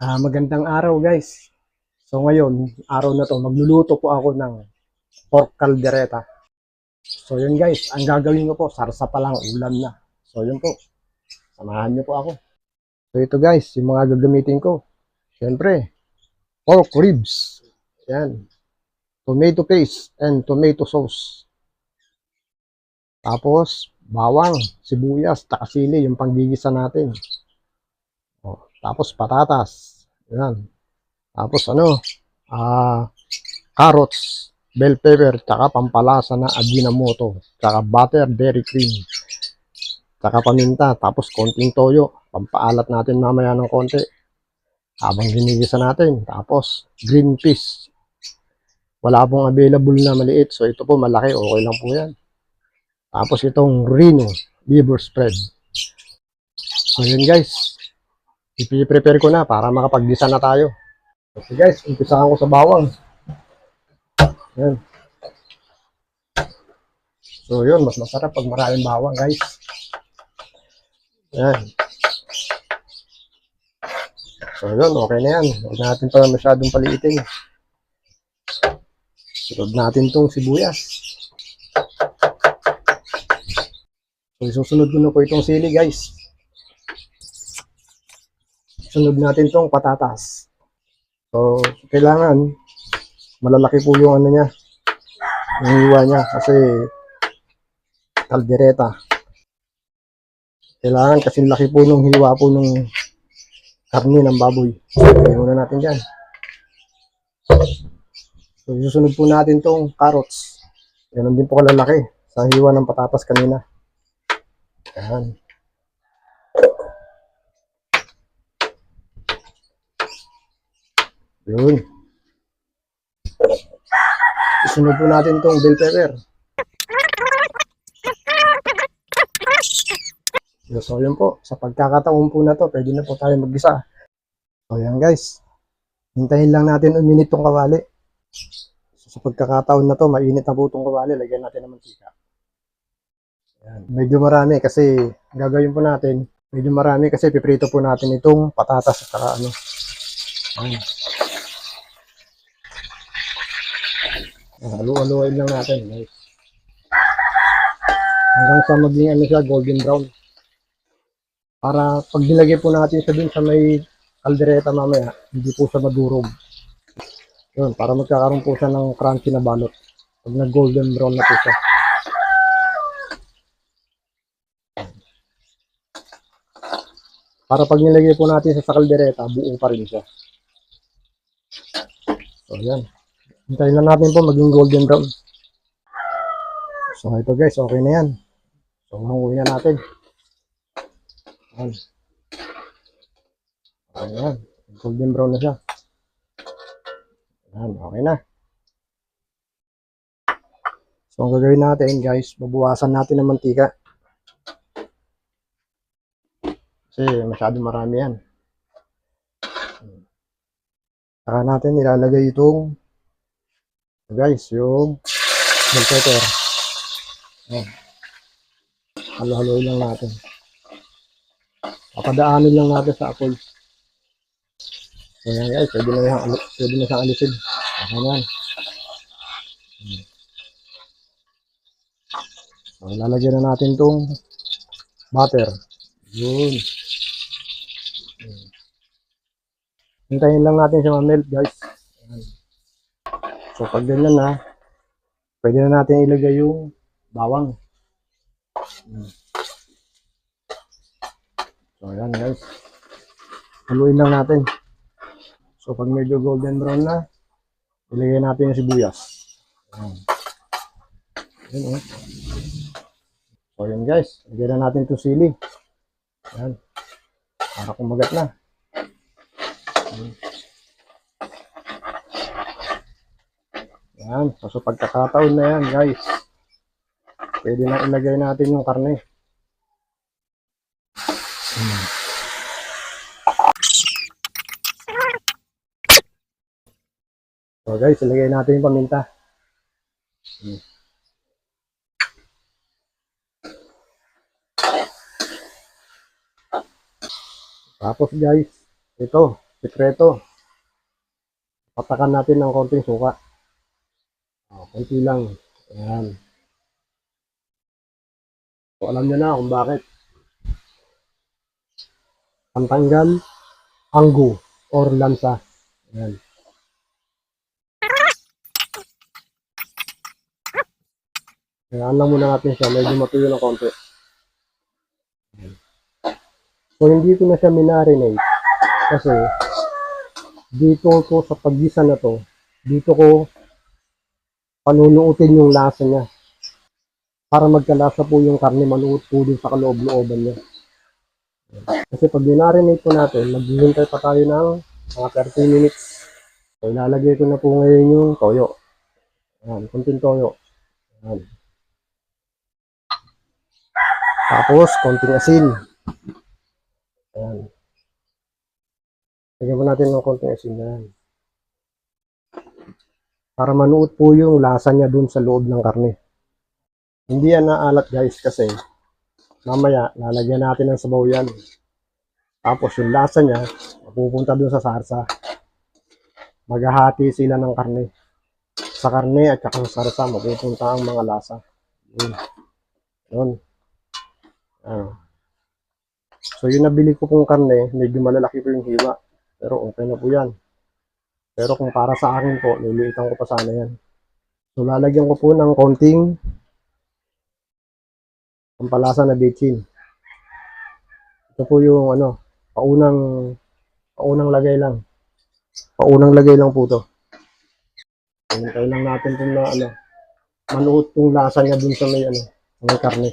Magandang araw guys. So ngayon, araw na to, magluluto po ako ng pork caldereta. So yun guys, ang gagawin ko po, sarsa pa lang, ulam na. So yun po, samahan niyo po ako. So ito guys, yung mga gagamitin ko. Siyempre, pork ribs. Yan. Tomato paste and tomato sauce. Tapos, bawang, sibuyas, takasili, yung panggigisa natin. Tapos patatas. Yan. Tapos ah, carrots, bell pepper, tsaka pampalasa na Ajinomoto, tsaka butter, dairy cream, tsaka paminta, tapos konting toyo, pampaalat natin mamaya ng konti habang ginigisa natin. Tapos green peas, wala pong available na maliit, so ito po malaki, okay lang po yan. Tapos itong Reno liver spread. So yun guys, ipiprepare ko na para makapag-gisa na tayo. Okay guys, umpisahan ko sa bawang. Yan. So yun, mas masarap pag maraming bawang guys. Yan. So yun, okay na yan. Huwag natin pa masyadong paliitin. Sunod natin tong sibuyas. So isusunod ko na po itong sili guys. Sunod natin tong patatas. So kailangan malalaki po yung ano niya, yung hiwa niya kasi kaldereta. Kailangan kasi laki po nung hiwa po nung karne ng baboy. Kaya muna natin dyan. So susunod po natin tong carrots. Ganun din po kalalaki sa hiwa ng patatas kanina. Yan. Yun. Isunod po natin tong bell pepper. So yun po, sa pagkakataon po na to, pwede na po tayo mag-gisa. So yan guys, hintayin lang natin uminit tong kawali. So, sa pagkakataon na to, mainit na po tong kawali, lagyan natin ng mantika. Yan. Medyo marami kasi gagawin po natin, medyo marami kasi piprito po natin itong patatas at saka ano. Yan. Halu-haluin lang natin guys. Hanggang sa maging ano siya, golden brown. Para pag nilagay po natin siya dun sa may kaldereta mamaya, hindi po siya madurog. Yun, para magkakaroon po siya ng crunchy na balot. Pag nag-golden brown na po siya. Para pag nilagay po natin sa kaldereta, buo pa rin siya. So, yan. Hintayin lang natin po maging golden brown. So, ito guys, okay na yan. So, hanguin na natin. Yan. Ayan. Golden brown na siya. Yan, okay na. So, ang gagawin natin guys, babawasan natin ng mantika. Kasi masyado marami yan. Saka natin ilalagay itong guys, yung bell pepper. Ayan. Halo-haloy lang natin. Papadaanin lang natin sa apoy. So yan guys, pwede na siyang alisin. Okay na yan. So, lalagyan na natin itong butter. Yun. Hintayin lang natin siya ma-melt guys. Ayan. So pag ganyan na, pwede na natin ilagay yung bawang. So ayan guys. Haluin lang natin. So pag medyo golden brown na, ilagay natin yung sibuyas. Ayan. Ayan, oh. So yun guys, ilagay na natin itong sili. Ayan. Para kumagat na. Ayan. So sa pagkakataon na yan guys, pwede na ilagay natin yung karne. So guys, ilagay natin yung paminta. Tapos guys, ito, Sikreto, patakan natin ng konting suka. Konti lang. Ayan. So, alam niyo na kung bakit. Pantanggal, anggo, or lansa. Ayan. Ayan lang muna natin siya. Medyo matuyo ng konti. So, hindi ko na siya minarinate. Kasi, dito ko sa paggisa na to, dito ko panunuutin yung lasa niya. Para magkalasa po yung karne, manuot po din sa kaloob-looban niya. Kasi pag minarinate po natin, maghihintay pa tayo ng mga 30 minutes. So, ilalagay ko na po ngayon yung toyo. Ayan, konting toyo. Ayan. Tapos, konting asin. Ayan. Lagyan po natin ng konting asin. Ayan. Para manuot po yung lasa niya dun sa loob ng karne. Hindi yan naalat guys kasi mamaya lalagyan natin ng sabaw yan. Tapos yung lasa niya mapupunta dun sa sarsa. Maghahati sila ng karne. Sa karne at saka sa sarsa mapupunta ang mga lasa. Yun. Yun. So yung nabili ko pong karne, medyo malalaki po yung hiwa. Pero okay na po yan. Pero kung para sa akin po, liliitan ko pa sana yan. So lalagyan ko po ng konting pampalasa na bitchin. Ito po yung paunang lagay lang. Paunang lagay lang po to. Hintay lang natin po na manuot yung lasa niya dun sa may karne.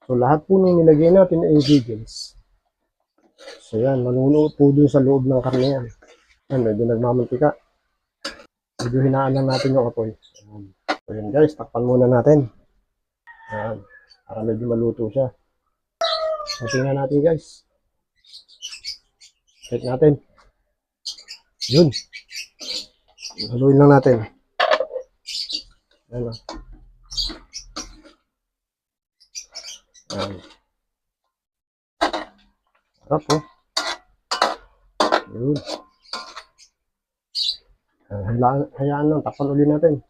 So lahat po nung nilagay natin na ingredients. So yan, manunuot po dun sa loob ng karne yan. Yan, medyo nagmamantika. Medyo hinaan lang natin yung apoy. Ayan. So yun guys, takpan muna natin. Ayan, para medyo maluto siya. So tingnan natin guys. Check natin. Yun. Haluin lang natin. Ayan o. Ayan. Sarap o. Yun. Hayaan lang, takpan ulit natin.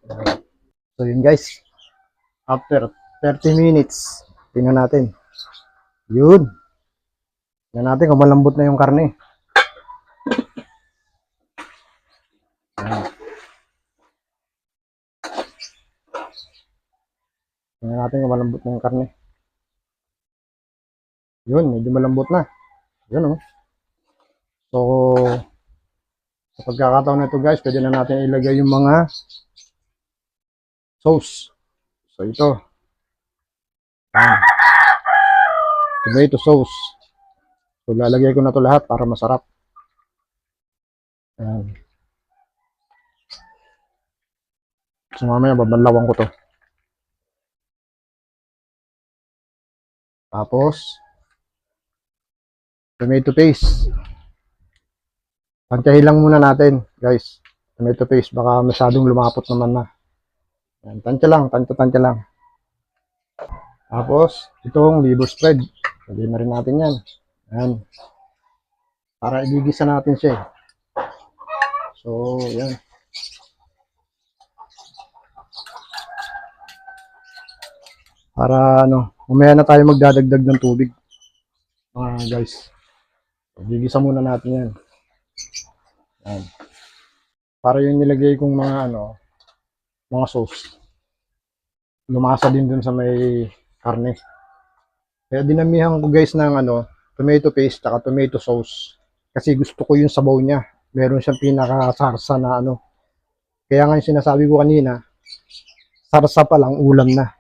Ayan. So yun guys. After 30 minutes, tingnan natin. Yun. Tingnan natin kung malambot na yung karne. Ayan. Tingnan natin kung malambot na yung karne. Yun, medyo malambot na. Yun o. So, sa pagkakataon na ito guys, pwede na natin ilagay yung mga sauce. So ito. Ayan. Tomato sauce. So lalagay ko na to lahat para masarap. Ayan. So mamaya babanlawan ko to. Tapos tomato paste. Tansyahin lang muna natin guys. Tomato paste. Baka masyadong lumapot naman na. Ayan. Tansya lang. Tansya lang. Tapos itong liver spread. Lagyan na rin natin yan. Ayan. Para igigisa natin siya. So yan. Para mamaya na tayo magdadagdag ng tubig. Guys. Gigisa muna natin yan. Yan. Para yung nilagay kong mga sauce. Lumasa din dun sa may karne. Kaya dinamihan ko guys ng tomato paste at tomato sauce. Kasi gusto ko yung sabaw niya. Meron siyang pinakasarsa na Kaya nga yung sinasabi ko kanina, sarsa pa lang, ulam na.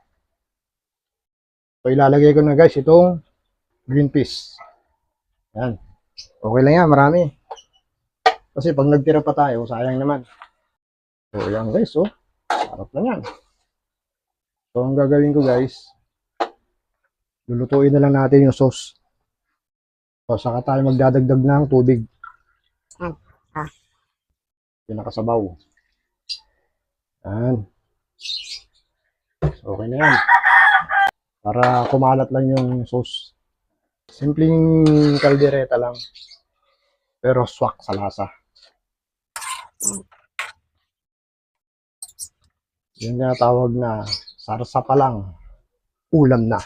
So ilalagay ko na guys itong green peas. Yan. Okay lang yan, marami. Kasi pag nagtira pa tayo, sayang naman. So yan guys, sarap na yan. So ang gagawin ko guys, lulutuin na lang natin yung sauce. So saka tayo magdadagdag ng tubig. Pinakasabaw. Yan. So, okay na yan. Para kumalat lang yung sauce. Simpleng kaldereta lang. Pero swak sa lasa. Yung tawag na sarsa pa lang, ulam na.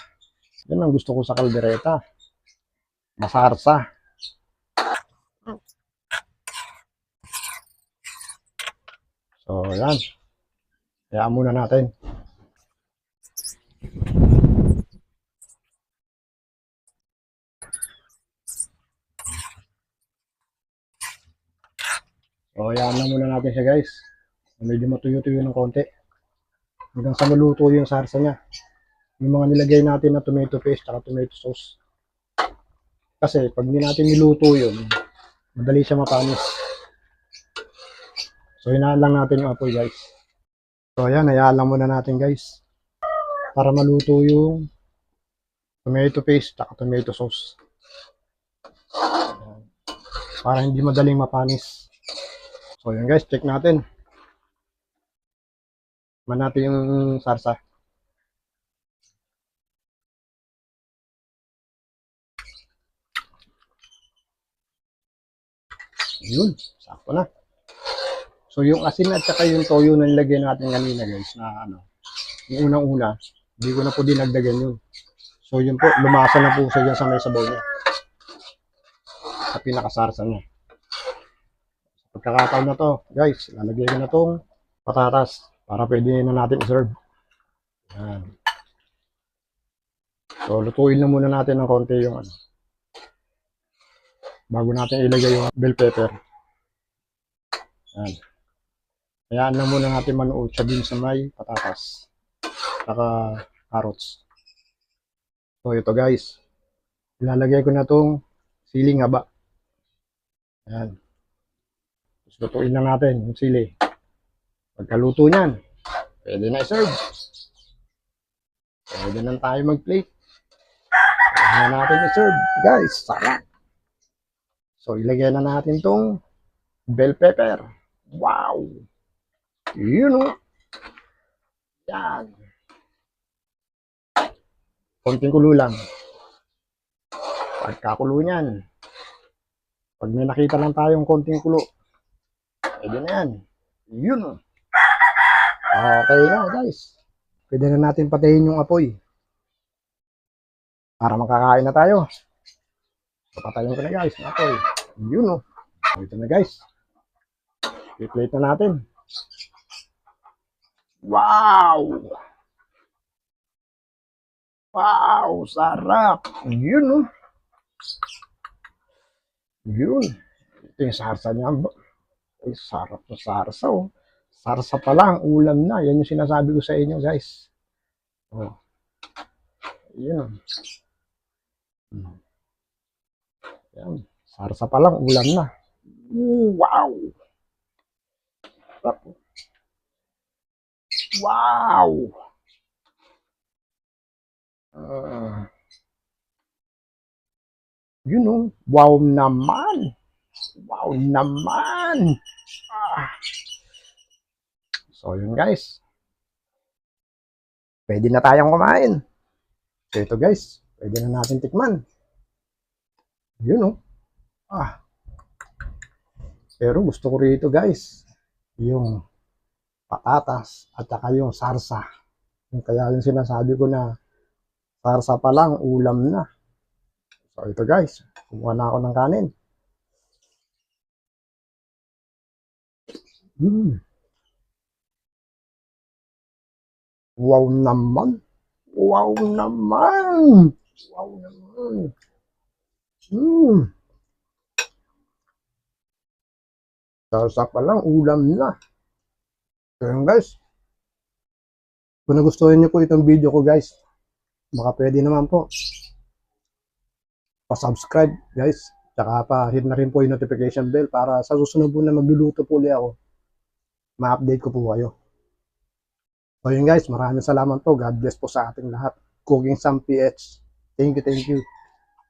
Yan ang gusto ko sa kaldereta. Masarsa. So, yan. Hayaan muna natin. So, hayaan na muna natin siya, guys. Medyo matuyo-tuyo ng konti. Hanggang sa maluto yung sarsa niya. Yung mga nilagay natin na tomato paste at tomato sauce. Kasi, pag hindi natin niluto yun, madali siya mapanis. So, hinaan lang natin yung apoy, guys. So, ayan, hayaan lang muna natin, guys. Para maluto yung tomato paste at tomato sauce. Para hindi madaling mapanis. So, yun guys, check natin. Man natin yung sarsa. Yun, sakto na. So, yung asin at saka yung toyo na nilagay natin kanina guys, na ano, yung unang-una, hindi ko na po dinagdagan yun. So, yun po, lumasa na po siya dyan sa may sabaw niya. Sa pinakasarsa niya. Pagkakataon na to, guys, lalagay ko na tong patatas para pwede na natin i-serve. Yan. So, lutuin na muna natin ng konti yung ano. Bago natin ilagay yung bell pepper. Yan. Hayaan lang muna natin manuot siya din sa may patatas. Saka carrots. So, ito guys. Ilalagay ko na tong siling haba. Yan. Lutuin lang natin yung sili. Pagkaluto niyan, pwede na i-serve. Pwede na tayo mag-plate. Pwede na natin i-serve. Guys, sarap. So, ilagay na natin tong bell pepper. Wow! Yun o. Yan. Konting kulo lang. Pagkakulo niyan, pag may nakita lang tayong konting kulo, pwede na yan. Yun o. Okay na guys. Pwede na natin patayin yung apoy. Para makakain na tayo. Papatayin ko na guys yung apoy. Yun o. Ito na guys. I-plate na natin. Wow! Wow! Sarap! Yun o. Yun. Ito yung sarsa niya. Ay, sarap na sarsa o. Sarsa pa lang, ulam na. Yan yung sinasabi ko sa inyo guys. Oh. Yun. Yan. Sarsa pa lang, ulam na. Wow! Wow! Yun o. Wow naman! Wow naman! So yun guys. Pwede na tayong kumain. So ito guys, pwede na natin tikman. Yun o. Pero gusto ko rito guys, yung patatas at saka yung sarsa. Kaya yung sinasabi ko na sarsa pa lang, ulam na. So ito guys, kumuha na ako ng kanin. Wow naman. Wow naman. Wow naman. Sarsa pa lang, ulam na. So yun guys. Kung nagustuhan nyo po itong video ko guys, baka pwede naman po pa-subscribe guys. Tsaka pa-hit na rin po yung notification bell para sa susunod po na magluluto po ulit ako, ma-update ko po kayo. So yun guys, maraming salamat po. God bless po sa ating lahat. Cooking Sam PH. Thank you, thank you.